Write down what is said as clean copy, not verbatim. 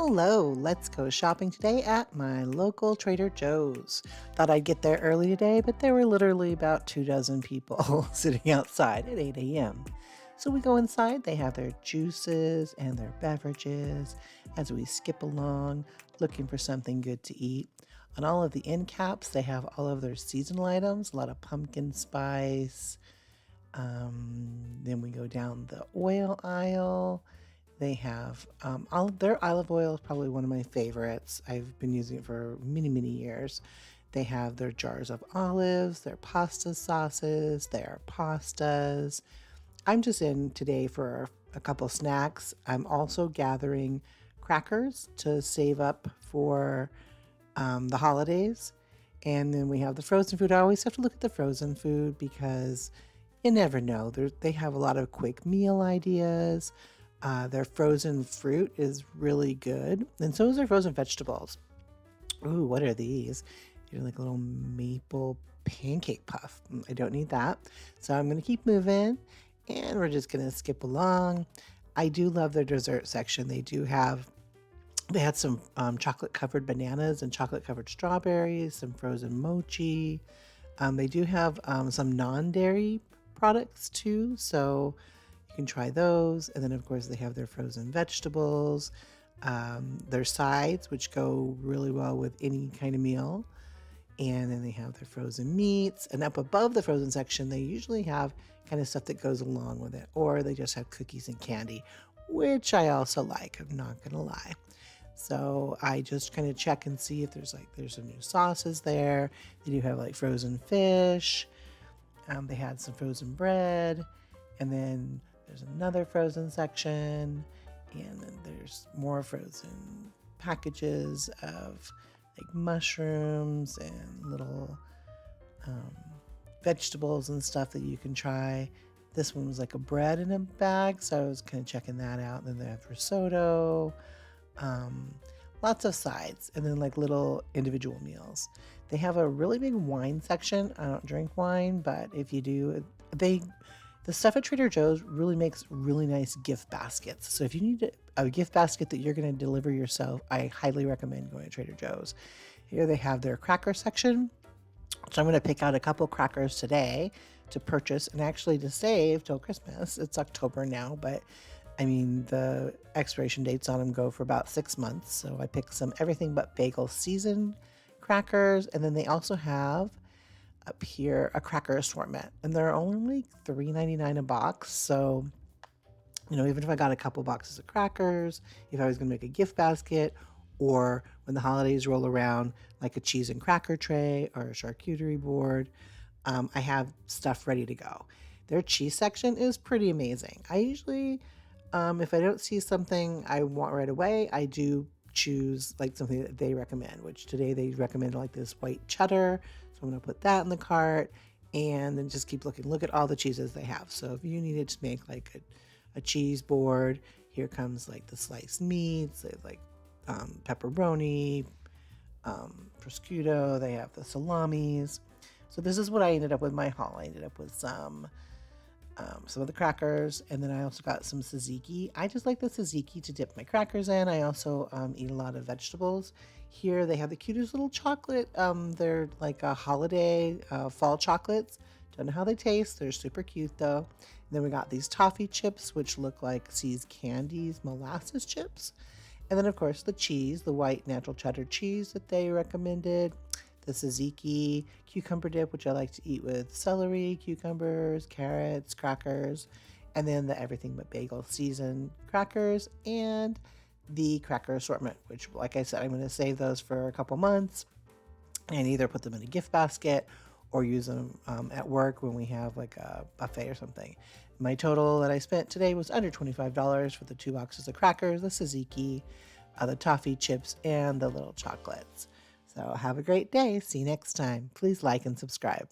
Hello, let's go shopping today at my local Trader Joe's. Thought I'd get there early today, but there were literally about 2 dozen people sitting outside at 8 a.m. So we go inside, they have their juices and their beverages as we skip along looking for something good to eat. On all of the end caps, they have all of their seasonal items, a lot of pumpkin spice. Then we go down the oil aisle. They have their olive oil is probably one of my favorites. I've been using it for many, many years. They have their jars of olives, their pasta sauces, their pastas. I'm just in today for a couple snacks. I'm also gathering crackers to save up for the holidays. And then we have the frozen food. I always have to look at the frozen food because you never know. They have a lot of quick meal ideas. Their frozen fruit is really good. And so is their frozen vegetables. Ooh, what are these? They're like a little maple pancake puff. I don't need that. So I'm going to keep moving and we're just going to skip along. I do love their dessert section. They had some chocolate covered bananas and chocolate covered strawberries, some frozen mochi. They do have some non-dairy products too. So you can try those. And then, of course, they have their frozen vegetables, their sides, which go really well with any kind of meal. And then they have their frozen meats. And up above the frozen section, they usually have kind of stuff that goes along with it. Or they just have cookies and candy, which I also like. I'm not going to lie. So I just kind of check and see if there's some new sauces there. They do have like frozen fish. They had some frozen bread. And then there's another frozen section, and then there's more frozen packages of like mushrooms and little vegetables and stuff that you can try. This one was like a bread in a bag, so I was kind of checking that out. And then they have risotto, lots of sides, and then like little individual meals. They have a really big wine section. I don't drink wine, but if you do, the stuff at Trader Joe's really makes really nice gift baskets. So if you need a gift basket that you're going to deliver yourself, I highly recommend going to Trader Joe's. Here they have their cracker section. So I'm going to pick out a couple crackers today to purchase and actually to save till Christmas. It's October now, but I mean, the expiration dates on them go for about 6 months. So I picked some everything but bagel seasoned crackers. And then they also have up here a cracker assortment, and they're only $3.99 a box. So, even if I got a couple boxes of crackers, if I was going to make a gift basket, or when the holidays roll around, like a cheese and cracker tray or a charcuterie board, I have stuff ready to go. Their cheese section is pretty amazing. I usually, if I don't see something I want right away, I do choose like something that they recommend, which today they recommended like this white cheddar. So I'm going to put that in the cart and then just keep looking. Look at all the cheeses they have. So if you needed to make like a cheese board, here comes like the sliced meats. They have like pepperoni, prosciutto. They have the salamis. So this is what I ended up with my haul. I ended up with some of the crackers, and then I also got some tzatziki. I just like the tzatziki to dip my crackers in. I also eat a lot of vegetables. Here they have the cutest little chocolate. They're like a holiday fall chocolates. Don't know how they taste. They're super cute though. And then we got these toffee chips, which look like See's Candies molasses chips. And then of course the cheese, the white natural cheddar cheese that they recommended. The tzatziki cucumber dip, which I like to eat with celery, cucumbers, carrots, crackers, and then the everything but bagel seasoned crackers and the cracker assortment, which, like I said, I'm going to save those for a couple months and either put them in a gift basket or use them at work when we have like a buffet or something. My total that I spent today was under $25 for the 2 boxes of crackers, the tzatziki, the toffee chips, and the little chocolates. So have a great day. See you next time. Please like and subscribe.